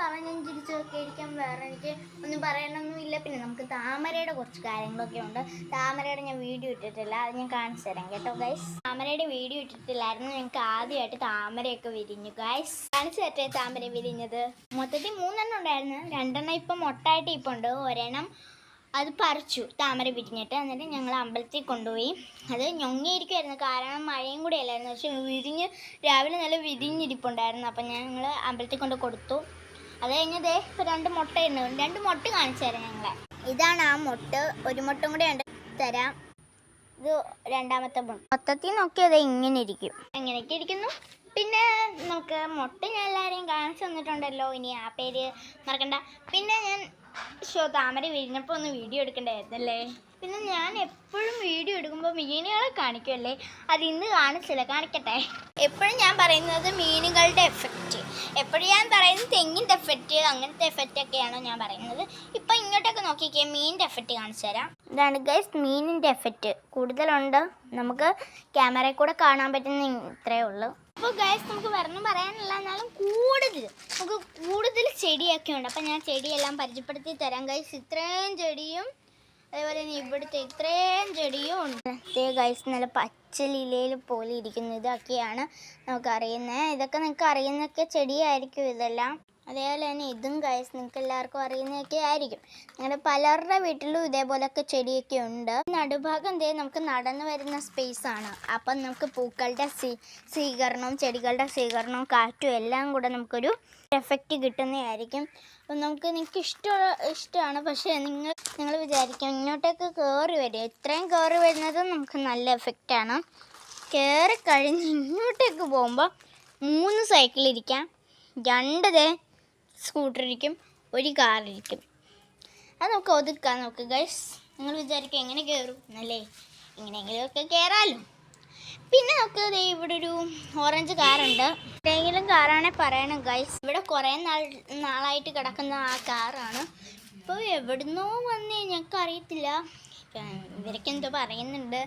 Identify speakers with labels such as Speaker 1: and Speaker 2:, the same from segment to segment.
Speaker 1: പറഞ്ഞും ചിരിച്ചൊക്കെ ഇരിക്കാൻ വേറെ എനിക്ക് ഒന്നും പറയാനൊന്നുമില്ല. പിന്നെ നമുക്ക് താമരയുടെ കുറച്ച് കാര്യങ്ങളൊക്കെ ഉണ്ട്. താമരയുടെ ഞാൻ വീഡിയോ ഇട്ടിട്ടില്ല, അത് ഞാൻ കാണിച്ചു തരാം കേട്ടോ ഗൈസ്. താമരയുടെ വീഡിയോ ഇട്ടിട്ടില്ലായിരുന്നു. ഞങ്ങൾക്ക് ആദ്യമായിട്ട് താമരയൊക്കെ വിരിഞ്ഞു ഗൈസ്. കാണിച്ചു തരട്ടെ താമര വിരിഞ്ഞത്. മൊത്തത്തിൽ 3 എണ്ണം ഉണ്ടായിരുന്നു. 2 എണ്ണം ഇപ്പം മൊട്ടായിട്ട് ഇപ്പം ഉണ്ട്. ഒരെണ്ണം അത് പറിച്ചു താമര വിരിഞ്ഞിട്ട്. എന്നിട്ട് ഞങ്ങൾ അമ്പലത്തിൽ കൊണ്ടുപോയി. അത് ഞൊങ്ങിയിരിക്കുമായിരുന്നു, കാരണം മഴയും കൂടി അല്ലായിരുന്നു. പക്ഷെ വിരിഞ്ഞ് രാവിലെ നല്ല വിരിഞ്ഞിരിപ്പുണ്ടായിരുന്നു. അപ്പം ഞങ്ങൾ അമ്പലത്തിൽ കൊണ്ട് കൊടുത്തു. അത് കഴിഞ്ഞതേ 2 മുട്ടയുണ്ട്. 2 മുട്ട കാണിച്ചു തരാം ഞങ്ങളെ. ഇതാണ് ആ മുട്ട്. ഒരു മുട്ടും കൂടെ ഉണ്ട്, തരാം. ഇത് രണ്ടാമത്തെ മുട്ട. മൊത്തത്തിൽ നോക്കിയത് ഇങ്ങനെ ഇരിക്കും. എങ്ങനെയൊക്കെ ഇരിക്കുന്നു. പിന്നെ നമുക്ക് മുട്ട ഞാൻ എല്ലാവരെയും കാണിച്ചു തന്നിട്ടുണ്ടല്ലോ, ഇനി ആ പേര് മറക്കണ്ട. പിന്നെ ഞാൻ താമര വിരിഞ്ഞപ്പോൾ ഒന്ന് വീഡിയോ എടുക്കണ്ടായിരുന്നല്ലേ. പിന്നെ ഞാൻ എപ്പോഴും വീഡിയോ എടുക്കുമ്പോൾ മീനുകളെ കാണിക്കുമല്ലേ, അത് ഇന്ന് കാണിച്ചില്ല, കാണിക്കട്ടെ. എപ്പോഴും ഞാൻ പറയുന്നത് മീനുകളുടെ എഫക്റ്റ്, എപ്പോഴും ഞാൻ പറയുന്നത് തെങ്ങിൻ്റെ എഫക്റ്റ്, അങ്ങനത്തെ എഫക്റ്റൊക്കെയാണോ ഞാൻ പറയുന്നത്. ഇപ്പം ഇങ്ങോട്ടൊക്കെ നോക്കിക്കേ, മീനിൻ്റെ എഫക്റ്റ് കാണിച്ചു തരാം. ഇതാണ് ഗൈസ് മീനിൻ്റെ എഫക്റ്റ്. കൂടുതലുണ്ട്, നമുക്ക് ക്യാമറയിൽ കൂടെ കാണാൻ പറ്റുന്ന ഇത്രയേ ഉള്ളൂ. അപ്പോൾ ഗൈസ് നമുക്ക് വേറൊന്നും പറയാനില്ല, എന്നാലും കൂടുതൽ ചെടിയൊക്കെ ഉണ്ട്. അപ്പം ഞാൻ ചെടിയെല്ലാം പരിചയപ്പെടുത്തി തരാം ഗൈസ്. ഇത്രയും ചെടിയും അതേപോലെ തന്നെ ഇവിടുത്തെ ഇത്രയും ചെടിയും ഉണ്ട്. ഗൈസ് നല്ല പച്ചലിലയിൽ പോലെ ഇരിക്കുന്നു. ഇതൊക്കെയാണ് നമുക്കറിയുന്നത്. ഇതൊക്കെ നിങ്ങൾക്ക് അറിയുന്നൊക്കെ ചെടിയായിരിക്കും ഇതെല്ലാം. അതേപോലെ തന്നെ ഇതും ഗൈസ് നിങ്ങൾക്ക് എല്ലാവർക്കും അറിയുന്നതൊക്കെ ആയിരിക്കും. നിങ്ങളുടെ പലരുടെ വീട്ടിലും ഇതേപോലൊക്കെ ചെടിയൊക്കെ ഉണ്ട്. നടുഭാഗം നമുക്ക് നടന്നു വരുന്ന സ്പേസാണ്. അപ്പം നമുക്ക് പൂക്കളുടെ സ്വീകരണവും ചെടികളുടെ സ്വീകരണവും കാറ്റും എല്ലാം കൂടെ നമുക്കൊരു എഫക്റ്റ് കിട്ടുന്നതായിരിക്കും. അപ്പം നിങ്ങൾക്ക് ഇഷ്ടമാണ്. പക്ഷേ നിങ്ങൾ വിചാരിക്കും ഇങ്ങോട്ടേക്ക് കയറി വരിക. ഇത്രയും കയറി വരുന്നത് നമുക്ക് നല്ല എഫക്റ്റാണ്. കയറി കഴിഞ്ഞ് ഇങ്ങോട്ടേക്ക് പോകുമ്പോൾ 3 സൈക്കിളിരിക്കാം, 2 സ്കൂട്ടറിരിക്കും, 1 കാറിരിക്കും. അത് നമുക്ക് ഒതുക്കാൻ നോക്കുക ഗൈസ്. നിങ്ങൾ വിചാരിക്കും എങ്ങനെ കയറും എന്നല്ലേ, എങ്ങനെയെങ്കിലുമൊക്കെ കയറാമല്ലോ. പിന്നെ നമുക്ക് ഇവിടെ ഒരു ഓറഞ്ച് കാറുണ്ട്. ഏതെങ്കിലും കാറാണെങ്കിൽ പറയണം ഗൈസ്. ഇവിടെ കുറേ നാളായിട്ട് കിടക്കുന്ന ആ കാറാണ്. ഇപ്പോൾ എവിടുന്നോ വന്നേ, ഞങ്ങൾക്ക് അറിയത്തില്ല. ഇവരൊക്കെ എന്തോ പറയുന്നുണ്ട്,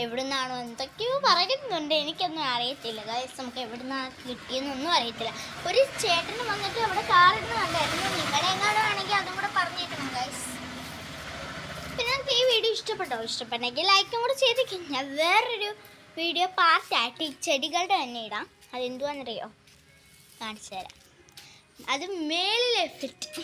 Speaker 1: എവിടുന്നാണോ എന്തൊക്കെയോ പറയുന്നുണ്ട്, എനിക്കൊന്നും അറിയത്തില്ല ഗൈസ്. നമുക്ക് എവിടുന്നാണ് കിട്ടിയെന്നൊന്നും അറിയത്തില്ല. ഒരു ചേട്ടന് വന്നിട്ട് അവിടെ കാറിടുന്ന കണ്ടായിരുന്നു. നിങ്ങളുടെ എങ്ങാനും ആണെങ്കിൽ അതും കൂടെ പറഞ്ഞേക്കണം ഗൈസ്. പിന്നെ നമുക്ക് ഈ വീഡിയോ ഇഷ്ടപ്പെട്ടെങ്കിൽ ലൈക്കും കൂടെ ചെയ്തേക്കും. ഞാൻ വേറൊരു വീഡിയോ പാർട്ടായിട്ട് ഈ ചെടികളുടെ തന്നെ ഇടാം. അതെന്തുവാണെന്നറിയോ, കാണിച്ചു തരാം. അത് മേളിലെ എഫക്റ്റ്.